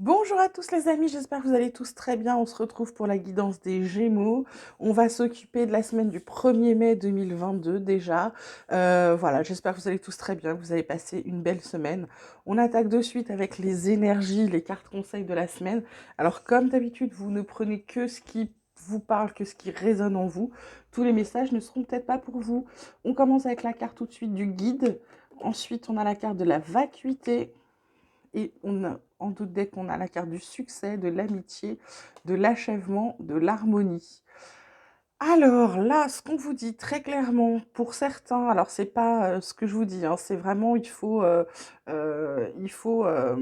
Bonjour à tous les amis, j'espère que vous allez tous très bien. On se retrouve pour la guidance des Gémeaux. On va s'occuper de la semaine du 1er mai 2022 déjà. Voilà, j'espère que vous allez tous très bien, que vous avez passé une belle semaine. On attaque de suite avec les énergies, les cartes conseils de la semaine. Alors comme d'habitude, vous ne prenez que ce qui vous parle, que ce qui résonne en vous. Tous les messages ne seront peut-être pas pour vous. On commence avec la carte tout de suite du guide. Ensuite, on a la carte de la vacuité. Et on a, en d'autres decks, on a la carte du succès, de l'amitié, de l'achèvement, de l'harmonie. Alors là, ce qu'on vous dit très clairement, pour certains, alors c'est pas ce que je vous dis, hein, c'est vraiment, euh, il faut, euh,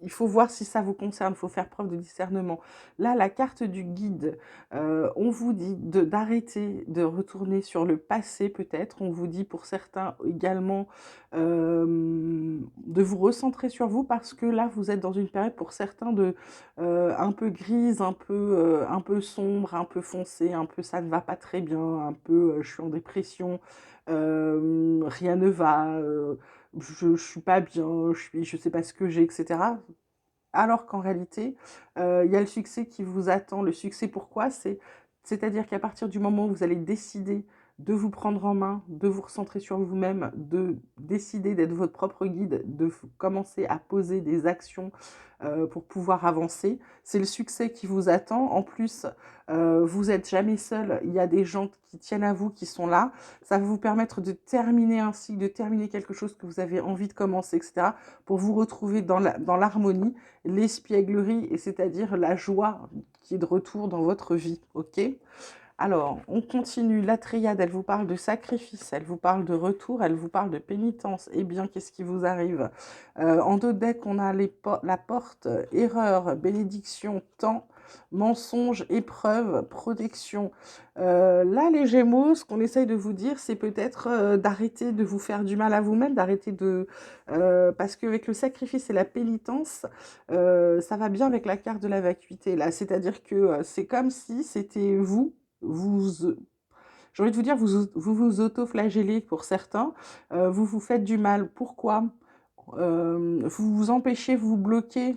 il faut voir si ça vous concerne, il faut faire preuve de discernement. Là, la carte du guide, on vous dit d'arrêter de retourner sur le passé peut-être, on vous dit pour certains également de vous recentrer sur vous parce que là, vous êtes dans une période pour certains de un peu grise, un peu sombre, un peu foncé, un peu ça ne va pas très bien, un peu je suis en dépression, rien ne va, je suis pas bien, je sais pas ce que j'ai, etc. Alors qu'en réalité, il y a le succès qui vous attend. Le succès, pourquoi? C'est-à-dire qu'à partir du moment où vous allez décider de vous prendre en main, de vous recentrer sur vous-même, de décider d'être votre propre guide, de commencer à poser des actions pour pouvoir avancer, c'est le succès qui vous attend. En plus, vous n'êtes jamais seul, il y a des gens qui tiennent à vous, qui sont là. Ça va vous permettre de terminer un cycle, de terminer quelque chose que vous avez envie de commencer, etc., pour vous retrouver dans l'harmonie, l'espièglerie, et c'est-à-dire la joie qui est de retour dans votre vie, ok? Alors, on continue. La triade, elle vous parle de sacrifice, elle vous parle de retour, elle vous parle de pénitence. Eh bien, qu'est-ce qui vous arrive? En deux decks, on a la porte, erreur, bénédiction, temps, mensonge, épreuve, protection. Là, les Gémeaux, ce qu'on essaye de vous dire, c'est peut-être d'arrêter de vous faire du mal à vous-même, d'arrêter de... parce qu'avec le sacrifice et la pénitence, ça va bien avec la carte de la vacuité, là. C'est-à-dire que c'est comme si c'était vous, j'ai envie de vous dire, vous auto-flagellez pour certains, vous vous faites du mal. Pourquoi? Vous vous empêchez, vous vous bloquez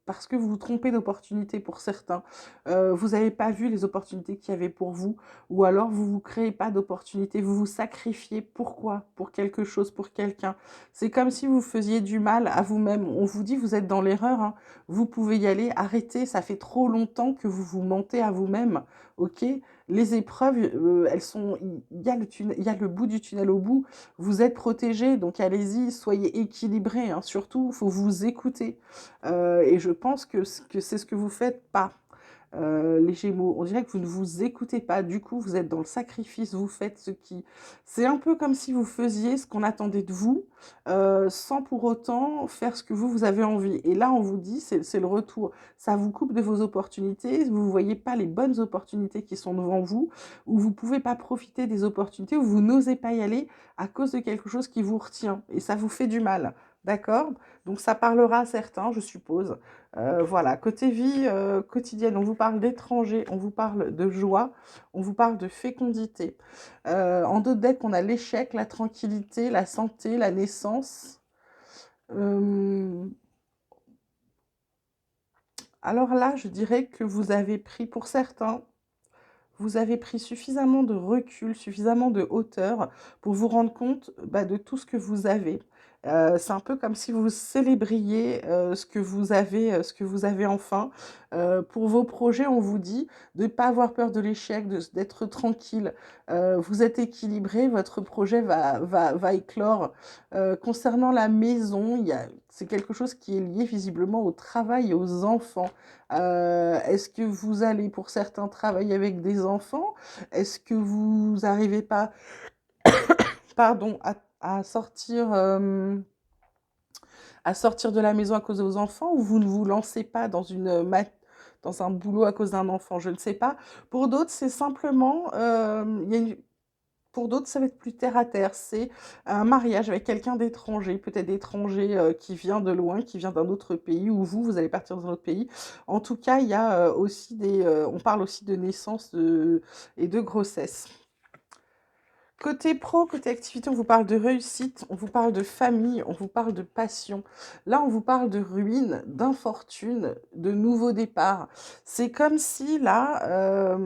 parce que vous vous trompez d'opportunités pour certains. Vous n'avez pas vu les opportunités qu'il y avait pour vous, ou alors vous ne vous créez pas d'opportunités, vous vous sacrifiez. Pourquoi? Pour quelque chose, pour quelqu'un. C'est comme si vous faisiez du mal à vous-même. On vous dit, vous êtes dans l'erreur, hein. Vous pouvez y aller, arrêtez, ça fait trop longtemps que vous vous mentez à vous-même, ok? Les épreuves, il y a il y a le bout du tunnel au bout, vous êtes protégés, donc allez-y, soyez équilibrés, hein. Surtout, il faut vous écouter. Et je pense que c'est ce que vous faites pas. Les Gémeaux, on dirait que vous ne vous écoutez pas, du coup vous êtes dans le sacrifice, vous faites ce qui... C'est un peu comme si vous faisiez ce qu'on attendait de vous, sans pour autant faire ce que vous avez envie. Et là on vous dit, c'est le retour, ça vous coupe de vos opportunités, vous ne voyez pas les bonnes opportunités qui sont devant vous, ou vous ne pouvez pas profiter des opportunités, ou vous n'osez pas y aller à cause de quelque chose qui vous retient, et ça vous fait du mal. D'accord? Donc ça parlera à certains, je suppose. Voilà, côté vie quotidienne, on vous parle d'étrangers, on vous parle de joie, on vous parle de fécondité. En d'autres decks, on a l'échec, la tranquillité, la santé, la naissance. Euh, alors là, je dirais que vous avez pris, pour certains, vous avez pris suffisamment de recul, suffisamment de hauteur pour vous rendre compte de tout ce que vous avez. C'est un peu comme si vous célébriez ce que vous avez enfin. Pour vos projets, on vous dit de ne pas avoir peur de l'échec, d'être tranquille. Vous êtes équilibré, votre projet va éclore. Concernant la maison, c'est quelque chose qui est lié visiblement au travail et aux enfants. Est-ce que vous allez, pour certains, travailler avec des enfants? Est-ce que vous n'arrivez pas, pardon, à sortir de la maison à cause de vos enfants, ou vous ne vous lancez pas dans dans un boulot à cause d'un enfant? Je ne sais pas. Pour d'autres, c'est simplement, pour d'autres, ça va être plus terre à terre. C'est un mariage avec quelqu'un d'étranger, peut-être d'étranger qui vient de loin, qui vient d'un autre pays, ou vous allez partir dans un autre pays. En tout cas, il y a aussi on parle aussi de naissance et de grossesse. Côté pro, côté activité, on vous parle de réussite, on vous parle de famille, on vous parle de passion. Là, on vous parle de ruine, d'infortune, de nouveau départ. C'est comme si là,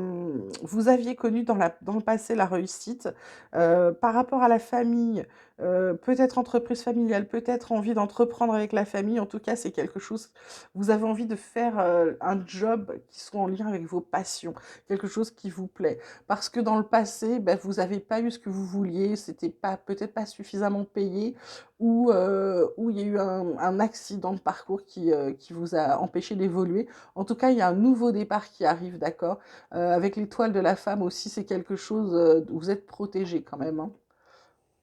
vous aviez connu dans le passé la réussite. Par rapport à la famille, peut-être entreprise familiale, peut-être envie d'entreprendre avec la famille. En tout cas, c'est quelque chose, vous avez envie de faire un job qui soit en lien avec vos passions, quelque chose qui vous plaît. Parce que dans le passé, ben, vous n'avez pas eu ce que vous vouliez, c'était pas peut-être pas suffisamment payé, ou il y a eu un accident de parcours qui vous a empêché d'évoluer. En tout cas, il y a un nouveau départ qui arrive, d'accord? Avec l'étoile de la femme aussi, c'est quelque chose où vous êtes protégé quand même, hein.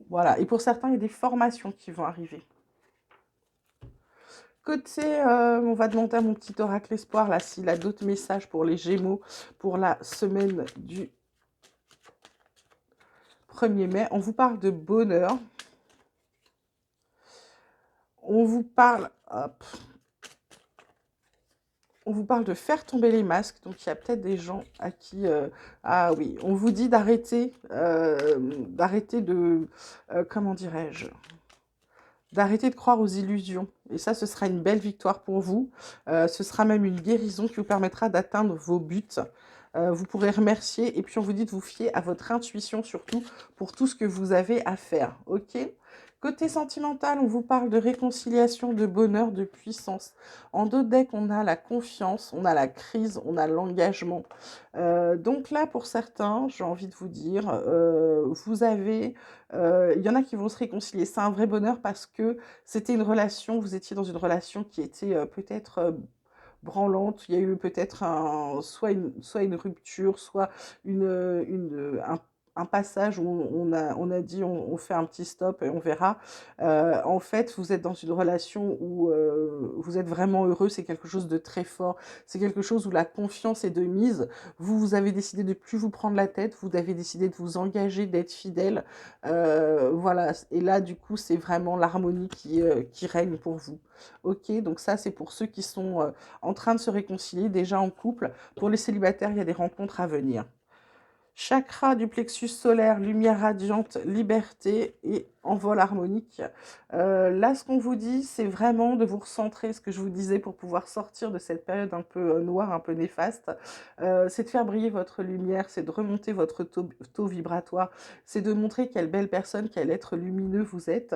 Voilà. Et pour certains, il y a des formations qui vont arriver. Côté, on va demander à mon petit oracle espoir là s'il a d'autres messages pour les Gémeaux pour la semaine du 1er mai. On vous parle de bonheur. On vous parle, hop, on vous parle de faire tomber les masques. Donc il y a peut-être des gens à qui, ah oui, on vous dit d'arrêter de, comment dirais-je, d'arrêter de croire aux illusions. Et ça, ce sera une belle victoire pour vous. Ce sera même une guérison qui vous permettra d'atteindre vos buts. Vous pourrez remercier et puis on vous dit de vous fier à votre intuition surtout pour tout ce que vous avez à faire. Ok? Côté sentimental, on vous parle de réconciliation, de bonheur, de puissance. En dos de deck, on a la confiance, on a la crise, on a l'engagement. Donc là, pour certains, j'ai envie de vous dire, il y en a qui vont se réconcilier. C'est un vrai bonheur parce que c'était une relation, vous étiez dans une relation qui était peut-être branlante. Il y a eu peut-être soit une rupture, soit un passage où on a dit on fait un petit stop et on verra. En fait, vous êtes dans une relation où vous êtes vraiment heureux, c'est quelque chose de très fort, c'est quelque chose où la confiance est de mise. Vous avez décidé de plus vous prendre la tête, vous avez décidé de vous engager, d'être fidèle. Voilà, et là, du coup, c'est vraiment l'harmonie qui règne pour vous. Ok, donc ça, c'est pour ceux qui sont en train de se réconcilier, déjà en couple. Pour les célibataires, il y a des rencontres à venir. Chakra du plexus solaire, lumière radiante, liberté et envol harmonique. Là, ce qu'on vous dit, c'est vraiment de vous recentrer, ce que je vous disais, pour pouvoir sortir de cette période un peu noire, un peu néfaste. C'est de faire briller votre lumière, c'est de remonter votre taux vibratoire, c'est de montrer quelle belle personne, quel être lumineux vous êtes.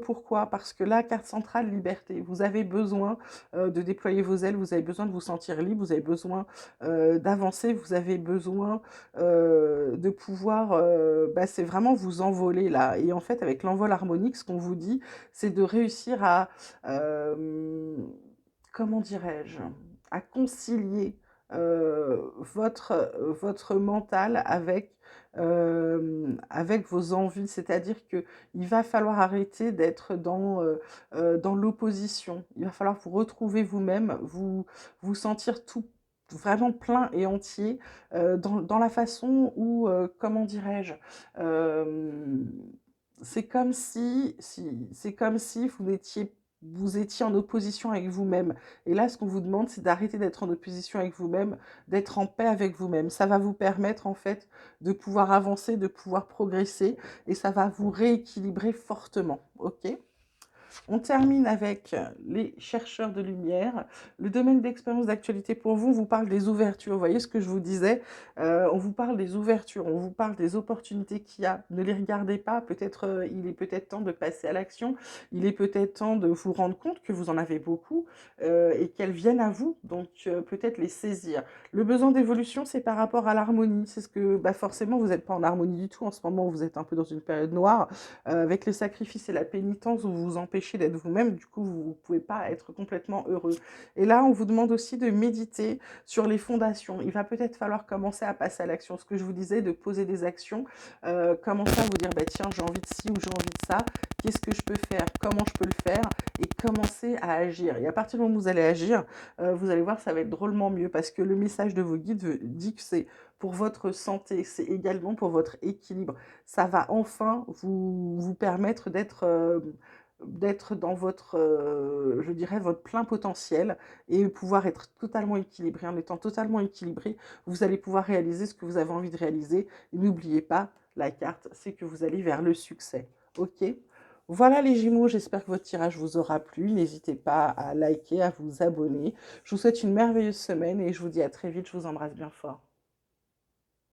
Pourquoi? Parce que là, carte centrale, liberté. Vous avez besoin de déployer vos ailes, vous avez besoin de vous sentir libre, vous avez besoin d'avancer, vous avez besoin de pouvoir, c'est vraiment vous envoler là. Et en fait, avec l'envol harmonique, ce qu'on vous dit, c'est de réussir à, comment dirais-je, à concilier votre mental avec vos envies. C'est-à-dire que il va falloir arrêter d'être dans l'opposition. Il va falloir vous retrouver vous-même, vous sentir tout vraiment plein et entier dans la façon où, comment dirais-je, euh, c'est comme si vous étiez en opposition avec vous-même. Et là, ce qu'on vous demande, c'est d'arrêter d'être en opposition avec vous-même, d'être en paix avec vous-même. Ça va vous permettre, en fait, de pouvoir avancer, de pouvoir progresser, et ça va vous rééquilibrer fortement. Ok? On termine avec les chercheurs de lumière. Le domaine d'expérience d'actualité pour vous, on vous parle des ouvertures. Vous voyez ce que je vous disais, on vous parle des ouvertures, on vous parle des opportunités qu'il y a. Ne les regardez pas, peut-être il est peut-être temps de passer à l'action, il est peut-être temps de vous rendre compte que vous en avez beaucoup et qu'elles viennent à vous, donc peut-être les saisir. Le besoin d'évolution, c'est par rapport à l'harmonie. C'est ce que forcément, vous n'êtes pas en harmonie du tout en ce moment, vous êtes un peu dans une période noire, avec les sacrifices et la pénitence, vous vous empêchez d'être vous-même, du coup, vous ne pouvez pas être complètement heureux. Et là, on vous demande aussi de méditer sur les fondations. Il va peut-être falloir commencer à passer à l'action. Ce que je vous disais, de poser des actions, commencer à vous dire, bah, tiens, j'ai envie de ci ou j'ai envie de ça, qu'est-ce que je peux faire, comment je peux le faire, et commencer à agir. Et à partir du moment où vous allez agir, vous allez voir, ça va être drôlement mieux, parce que le message de vos guides dit que c'est pour votre santé, c'est également pour votre équilibre. Ça va enfin vous permettre d'être d'être dans votre, je dirais, votre plein potentiel et pouvoir être totalement équilibré. En étant totalement équilibré, vous allez pouvoir réaliser ce que vous avez envie de réaliser. Et n'oubliez pas, la carte, c'est que vous allez vers le succès. OK? Voilà les Gémeaux, j'espère que votre tirage vous aura plu. N'hésitez pas à liker, à vous abonner. Je vous souhaite une merveilleuse semaine et je vous dis à très vite. Je vous embrasse bien fort.